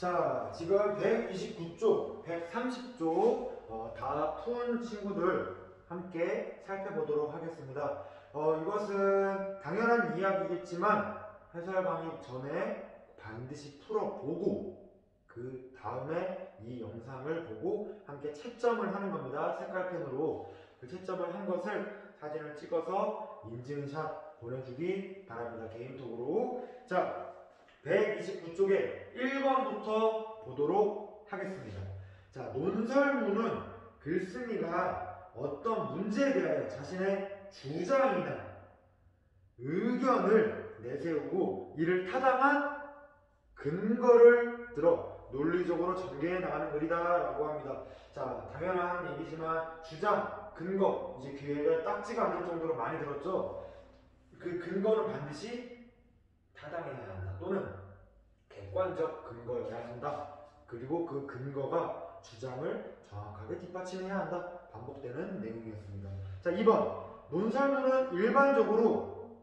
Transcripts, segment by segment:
자, 지금 129쪽, 130쪽 다 푼 친구들 함께 살펴보도록 하겠습니다. 이것은 당연한 이야기겠지만 해설 강의 전에 반드시 풀어보고 그 다음에 이 영상을 보고 함께 채점을 하는 겁니다. 색깔펜으로 그 채점을 한 것을 사진을 찍어서 인증샷 보내주기 바랍니다. 개인톡으로. 자, 129쪽에 1번부터 보도록 하겠습니다. 자, 논설문은 글쓴이가 어떤 문제에 대하여 자신의 주장이나 의견을 내세우고 이를 타당한 근거를 들어 논리적으로 전개해 나가는 글이다 라고 합니다. 자, 당연한 얘기지만 주장, 근거, 이제 귀에가 딱지가 않을 정도로 많이 들었죠. 그 근거는 반드시 타당해야 한다 또는 객관적 근거여야 한다. 그리고 그 근거가 주장을 정확하게 뒷받침해야 한다. 반복되는 내용이었습니다. 자, 2번 논설문은 일반적으로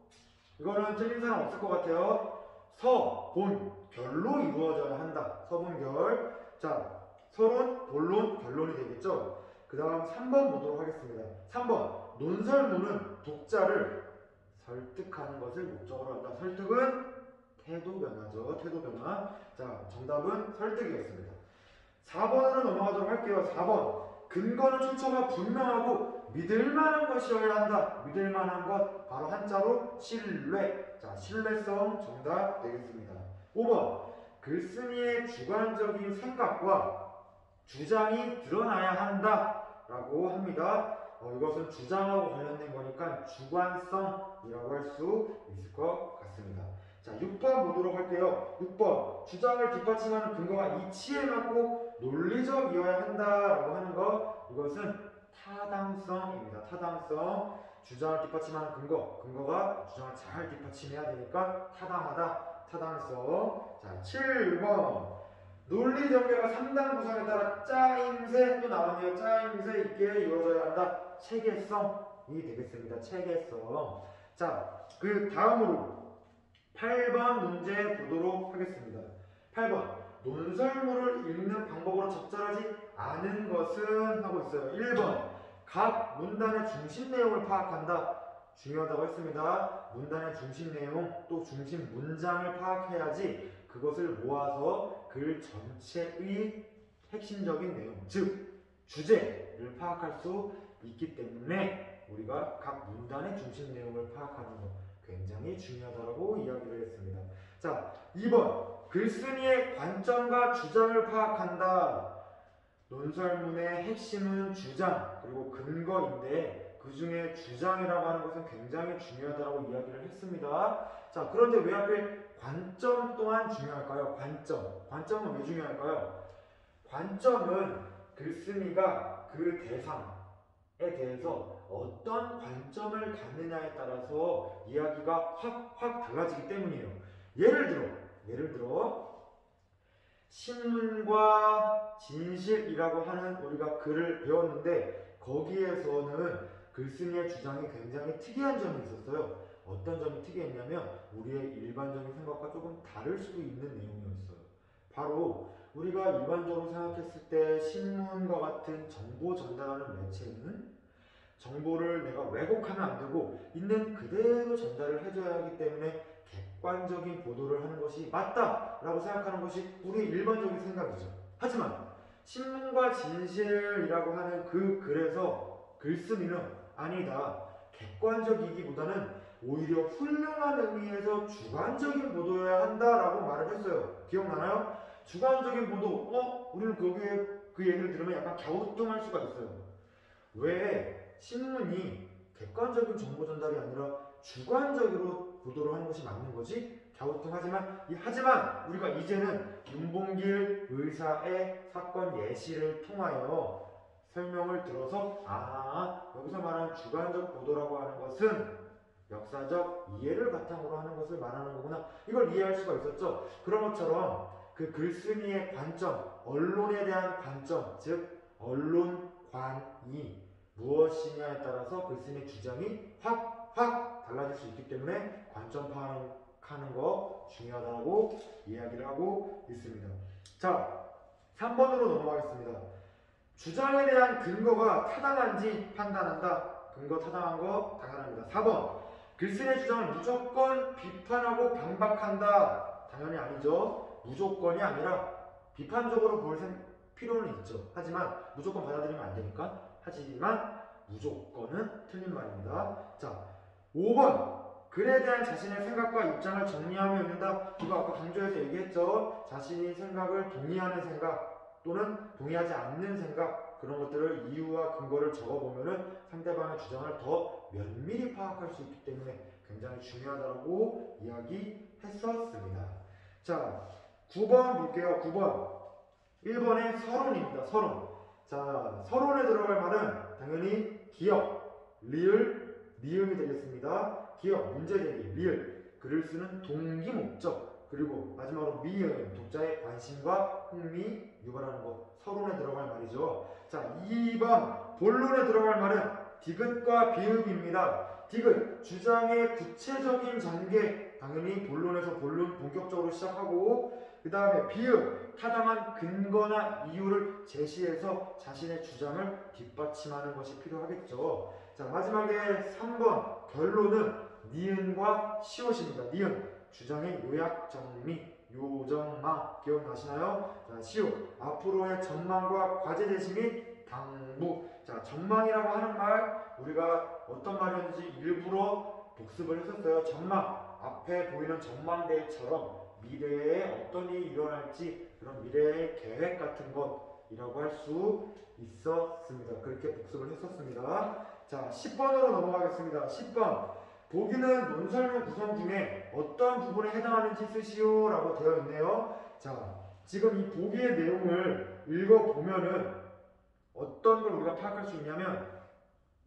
이거는 틀린 사람 없을 것 같아요. 서, 본, 결로 이루어져야 한다. 서본결. 자, 서론, 본론, 결론이 되겠죠. 그 다음 3번 보도록 하겠습니다. 3번 논설문은 독자를 설득하는 것을 목적으로 한다. 설득은 태도 변화죠. 태도 변화. 자, 정답은 설득이었습니다. 4번으로 넘어가도록 할게요. 4번 근거는 출처가 분명하고 믿을만한 것이어야 한다. 믿을만한 것 바로 한자로 신뢰. 자, 신뢰성 정답 되겠습니다. 5번 글쓴이의 주관적인 생각과 주장이 드러나야 한다 라고 합니다. 이것은 주장하고 관련된 거니까 주관성이라고 할 수 있을 것 같습니다. 자, 6번 보도록 할게요. 6번 주장을 뒷받침하는 근거가 이치에 맞고 논리적이어야 한다라고 하는 것, 이것은 타당성입니다. 타당성. 주장을 뒷받침하는 근거가 주장을 잘 뒷받침해야 되니까 타당하다. 타당성. 자, 7번 논리 전개가 3단 구성에 따라 짜임새 또 나왔네요. 짜임새 있게 이루어져야 한다. 체계성이 되겠습니다. 체계성. 자, 그 다음으로 8번 문제 보도록 하겠습니다. 8번 논설문을 읽는 방법으로 적절하지 않은 것은 하고 있어요. 1번 각 문단의 중심 내용을 파악한다. 중요하다고 했습니다. 문단의 중심 내용 또 중심 문장을 파악해야지 그것을 모아서 글 전체의 핵심적인 내용, 즉 주제를 파악할 수 있기 때문에 우리가 각 문단의 중심 내용을 파악하는 것 굉장히 중요하다고 이야기를 했습니다. 자, 2번 글쓴이의 관점과 주장을 파악한다. 논설문의 핵심은 주장 그리고 근거인데 그 중에 주장이라고 하는 것은 굉장히 중요하다고 이야기를 했습니다. 자, 그런데 왜 하필 관점 또한 중요할까요? 관점은 왜 중요할까요? 관점은 글쓴이가 그 대상에 대해서 어떤 관점을 갖느냐에 따라서 이야기가 확 달라지기 때문이에요. 예를 들어 신문과 진실이라고 하는 우리가 글을 배웠는데 거기에서는 글쓴이의 주장이 굉장히 특이한 점이 있었어요. 어떤 점이 특이했냐면 우리의 일반적인 생각과 조금 다를 수도 있는 내용이었어요. 바로 우리가 일반적으로 생각했을 때 신문과 같은 정보 전달하는 매체는 정보를 내가 왜곡하면 안 되고 있는 그대로 전달을 해줘야 하기 때문에 객관적인 보도를 하는 것이 맞다라고 생각하는 것이 우리의 일반적인 생각이죠. 하지만 신문과 진실이라고 하는 그 글에서 글쓴이는 아니다. 객관적이기보다는 오히려 훌륭한 의미에서 주관적인 보도여야 한다라고 말을 했어요. 기억나나요? 주관적인 보도, 우리는 거기에 그 얘기를 들으면 약간 갸우뚱할 수가 있어요. 왜 신문이 객관적인 정보 전달이 아니라 주관적으로 보도를 하는 것이 맞는 거지? 갸우뚱하지만 우리가 이제는 윤봉길 의사의 사건 예시를 통하여 설명을 들어서 여기서 말하는 주관적 보도라고 하는 것은 역사적 이해를 바탕으로 하는 것을 말하는 거구나. 이걸 이해할 수가 있었죠. 그런 것처럼 그 글쓴이의 관점, 언론에 대한 관점, 즉 언론관이 무엇이냐에 따라서 글쓴이의 주장이 확 달라질 수 있기 때문에 관점 파악하는 거 중요하다고 이야기를 하고 있습니다. 자, 3번으로 넘어가겠습니다. 주장에 대한 근거가 타당한지 판단한다. 근거 타당한 거 당연합니다. 4번. 글쓴이의 주장을 무조건 비판하고 반박한다. 당연히 아니죠. 무조건이 아니라 비판적으로 볼 필요는 있죠. 하지만 무조건 받아들이면 안 되니까. 하지만 무조건은 틀린 말입니다. 자, 5번. 글에 대한 자신의 생각과 입장을 정리하며 읽는다. 이거 아까 강조해서 얘기했죠. 자신이 생각을 동의하는 생각 또는 동의하지 않는 생각, 그런 것들을 이유와 근거를 적어보면은 상대방의 주장을 더 면밀히 파악할 수 있기 때문에 굉장히 중요하다고 이야기했었습니다. 자, 9번 볼게요. 9번. 1번의 서론입니다. 서론. 자, 서론에 들어갈 말은 당연히 기억, 리을, 니음이 되겠습니다. 기억, 문제제기, 리을, 글을 쓰는 동기, 목적, 그리고 마지막으로 미음, 독자의 관심과 흥미 유발하는 것, 서론에 들어갈 말이죠. 자, 2번 본론에 들어갈 말은 디귿과 비읍입니다. 디귿, 주장의 구체적인 전개, 당연히 본론에서 본론 본격적으로 시작하고, 그 다음에 비읍, 타당한 근거나 이유를 제시해서 자신의 주장을 뒷받침하는 것이 필요하겠죠. 자, 마지막에 3번 결론은 니은과 시옷입니다. 니은, 주장의 요약 정리, 요정마 기억나시나요? 자, 시옷, 앞으로의 전망과 과제 제시 및 당부. 자, 전망이라고 하는 말, 우리가 어떤 말이었는지 일부러 복습을 했었어요. 전망, 앞에 보이는 전망대처럼 미래에 어떤 일이 일어날지 그런 미래의 계획 같은 것이라고 할 수 있었습니다. 그렇게 복습을 했었습니다. 자, 10번으로 넘어가겠습니다. 10번. 보기는 논설문 구성 중에 어떤 부분에 해당하는지 쓰시오 라고 되어 있네요. 자, 지금 이 보기의 내용을 읽어보면은 어떤 걸 우리가 파악할 수 있냐면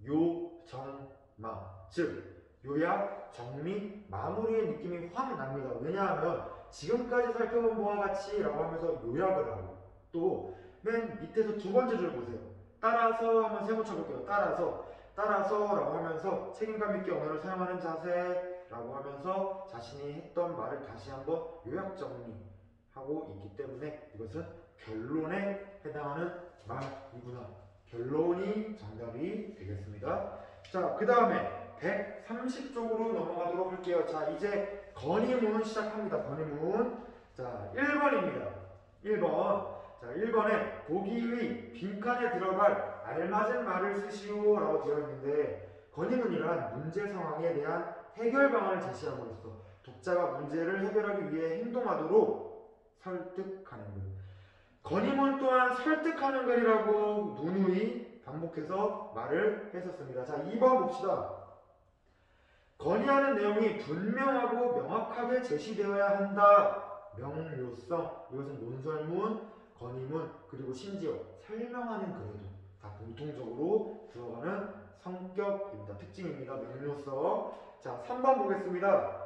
요정마, 즉 요약, 정리, 마무리의 느낌이 확 납니다. 왜냐하면 지금까지 살펴본 바와 같이 라고 하면서 요약을 하고, 또 맨 밑에서 두 번째 줄 보세요. 따라서 한번 세모쳐 볼게요. 따라서 라고 하면서 책임감 있게 언어를 사용하는 자세 라고 하면서 자신이 했던 말을 다시 한번 요약 정리하고 있기 때문에 이것은 결론에 해당하는 말이구나. 결론이 정답이 되겠습니다. 자, 그 다음에 130쪽으로 넘어가도록 할게요. 자, 이제 건의문 시작합니다. 건의문. 자, 1번입니다. 1번. 자, 1번에 보기의 빈칸에 들어갈 알맞은 말을 쓰시오 라고 되어 있는데, 건의문이란 문제 상황에 대한 해결 방안을 제시하고 있어. 독자가 문제를 해결하기 위해 행동하도록 설득하는 글. 건의문 또한 설득하는 글이라고 누누이 반복해서 말을 했었습니다. 자, 2번 봅시다. 건의하는 내용이 분명하고 명확하게 제시되어야 한다. 명료성. 이것은 논설문, 건의문, 그리고 심지어 설명하는 글에도 다 공통적으로 들어가는 성격입니다. 특징입니다. 명료성. 자, 3번 보겠습니다.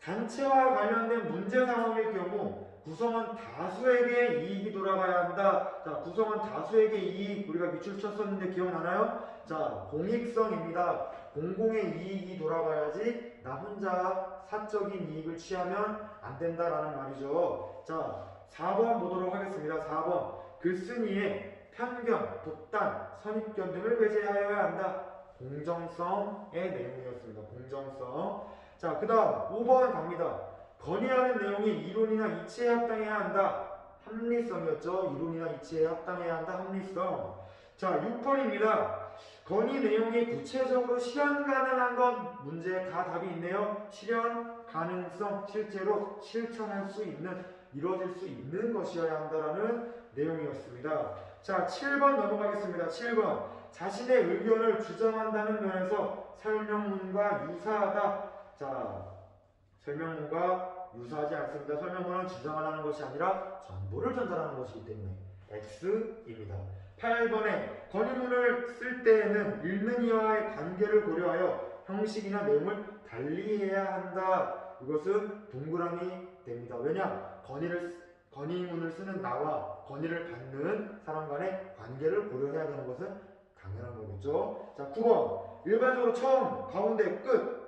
단체와 관련된 문제 상황일 경우 구성원 다수에게 이익이 돌아가야 한다. 자, 구성원 다수에게 이익, 우리가 밑줄 쳤었는데 기억나나요? 자, 공익성입니다. 공공의 이익이 돌아가야지 나 혼자 사적인 이익을 취하면 안 된다라는 말이죠. 자, 4번 보도록 하겠습니다. 4번. 글쓴이의 편견, 독단, 선입견 등을 배제하여야 한다. 공정성의 내용이었습니다. 공정성. 자, 그 다음 5번 갑니다. 건의하는 내용이 이론이나 이치에 합당해야 한다. 합리성이었죠. 이론이나 이치에 합당해야 한다. 합리성. 자, 6번입니다. 건의 내용이 구체적으로 실현 가능한 것, 문제에 다 답이 있네요. 실현 가능성, 실제로 실천할 수 있는, 이루어질 수 있는 것이어야 한다라는 내용이었습니다. 자, 7번 넘어가겠습니다. 7번. 자신의 의견을 주장한다는 면에서 설명문과 유사하다. 자, 설명문과 유사하지 않습니다. 설명문은 주장하라는 것이 아니라 정보를 전달하는 것이기 때문에 X입니다. 8번에 건의문을 쓸 때에는 읽는 이와의 관계를 고려하여 형식이나 내용을 달리해야 한다. 이것은 동그라미 됩니다. 왜냐? 건의문을 쓰는 나와 건의를 받는 사람 간의 관계를 고려해야 되는 것은 당연한 거겠죠. 자, 9번. 일반적으로 처음, 가운데, 끝.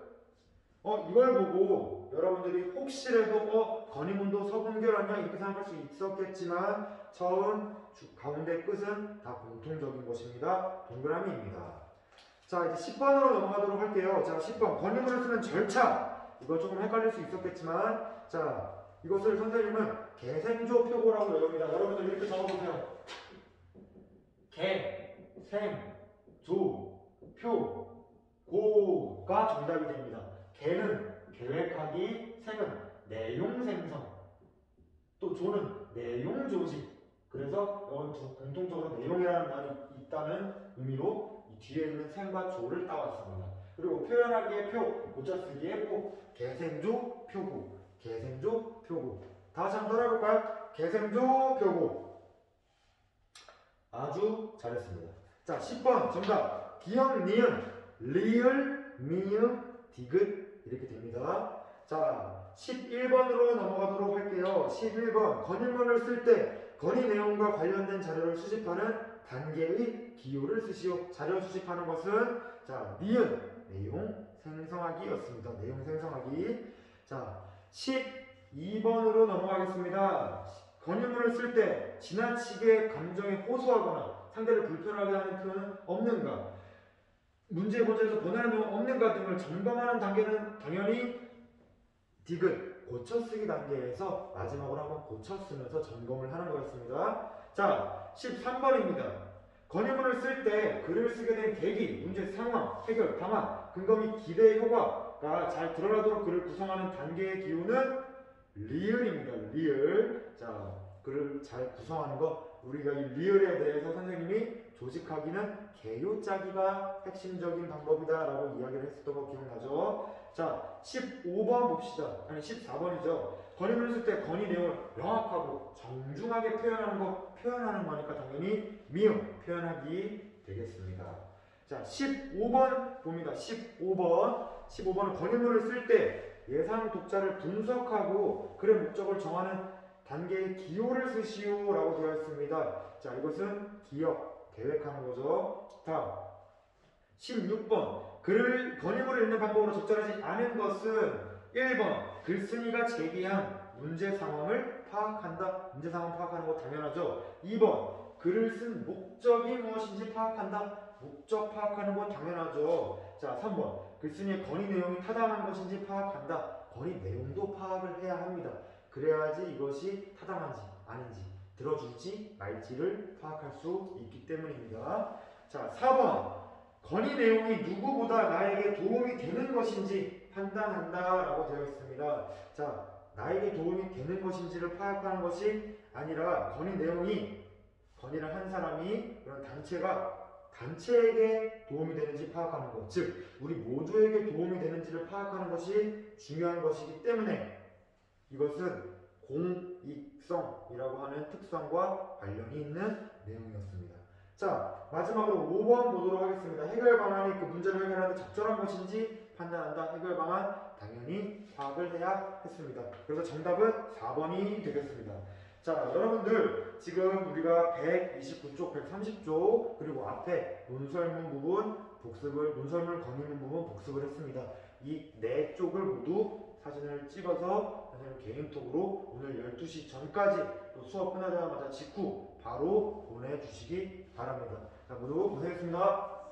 이걸 보고 여러분들이 혹시라도 건의문도 서분결 아니야 이렇게 생각할 수 있었겠지만 처음 가운데 끝은 다 공통적인 것입니다. 동그라미입니다. 자, 이제 10번으로 넘어가도록 할게요. 자, 10번 건의문을 쓰는 절차. 이거 조금 헷갈릴 수 있었겠지만 자, 이것을 선생님은 개생조 표고라고 외웁니다. 여러분들 이렇게 적어보세요. 개, 생, 조, 표, 고가 정답이 됩니다. 개는 계획하기, 생은 내용 생성, 또 조는 내용 조직. 그래서 이건 공통적으로 내용이라는 말이 있다는 의미로 이 뒤에 있는 생과 조를 따왔습니다. 그리고 표현하기의 표, 고쳐쓰기의 고, 개생조, 표고, 개생조, 표고. 다시 한번 따라해볼까요? 개생조, 표고. 아주 잘했습니다. 자, 10번 정답. 기역, 니은, 리을, 미음, 디귿 이렇게 됩니다. 자, 11번으로 넘어가도록 할게요. 11번 건의문을 쓸 때 건의 내용과 관련된 자료를 수집하는 단계의 기호를 쓰시오. 자료 수집하는 것은 자, 니은, 내용 생성하기였습니다. 내용 생성하기. 자, 12번으로 넘어가겠습니다. 건의문을 쓸 때 지나치게 감정에 호소하거나 상대를 불편하게 하는 표현은 없는가? 문제 본질에서 번외는 내용 없는가 등을 점검하는 단계는 당연히 디귿, 고쳐쓰기 단계에서 마지막으로 한번 고쳐쓰면서 점검을 하는 거였습니다. 자, 13번입니다. 건의문을 쓸 때 글을 쓰게 된 계기, 문제 상황, 해결, 방안, 근거 및 기대 효과가 잘 드러나도록 글을 구성하는 단계의 기호는 리을입니다. 리을. 자, 글을 잘 구성하는 거, 우리가 이 리을에 대해서 선생님이 조직하기는 개요 짜기가 핵심적인 방법이다라고 이야기를 했었던 거 기억나죠? 자, 15번 봅시다. 아니 14번이죠. 건의문을 쓸 때 건의 내용을 명확하고 정중하게 표현하는 거니까 당연히 미음 표현하기 되겠습니다. 자, 15번 봅니다. 15번은 건의문을 쓸 때 예상 독자를 분석하고 글의 목적을 정하는 단계의 기호를 쓰시오라고 되어 있습니다. 자, 이것은 기억, 계획하는 거죠. 다음 16번 건의문을 읽는 방법으로 적절하지 않은 것은 1번 글쓴이가 제기한 문제 상황을 파악한다. 문제 상황 파악하는 거 당연하죠. 2번 글을 쓴 목적이 무엇인지 파악한다. 목적 파악하는 건 당연하죠. 자, 3번 글쓴이의 건의 내용이 타당한 것인지 파악한다. 건의 내용도 파악을 해야 합니다. 그래야지 이것이 타당한지 아닌지 들어줄지 말지를 파악할 수 있기 때문입니다. 자, 4번 건의 내용이 누구보다 나에게 도움이 되는 것인지 판단한다라고 되어 있습니다. 자, 나에게 도움이 되는 것인지를 파악하는 것이 아니라 건의 내용이 건의를 한 사람이 그런 단체에게 도움이 되는지 파악하는 것, 즉 우리 모두에게 도움이 되는지를 파악하는 것이 중요한 것이기 때문에 이것은 공익성이라고 하는 특성과 관련이 있는 내용이었습니다. 자, 마지막으로 5번 보도록 하겠습니다. 해결 방안이 그 문제를 해결하는 데 적절한 것인지 판단한다. 해결 방안 당연히 파악을 해야 했습니다. 그래서 정답은 4번이 되겠습니다. 자, 여러분들 지금 우리가 129쪽, 130쪽 그리고 앞에 논설문 부분 논설문 건의문 부분 복습을 했습니다. 이 네 쪽을 모두 사진을 찍어서 선생님 개인톡으로 오늘 12시 전까지 또 수업 끝나자마자 직후 바로 보내주시기 바랍니다. 자, 모두 고생했습니다.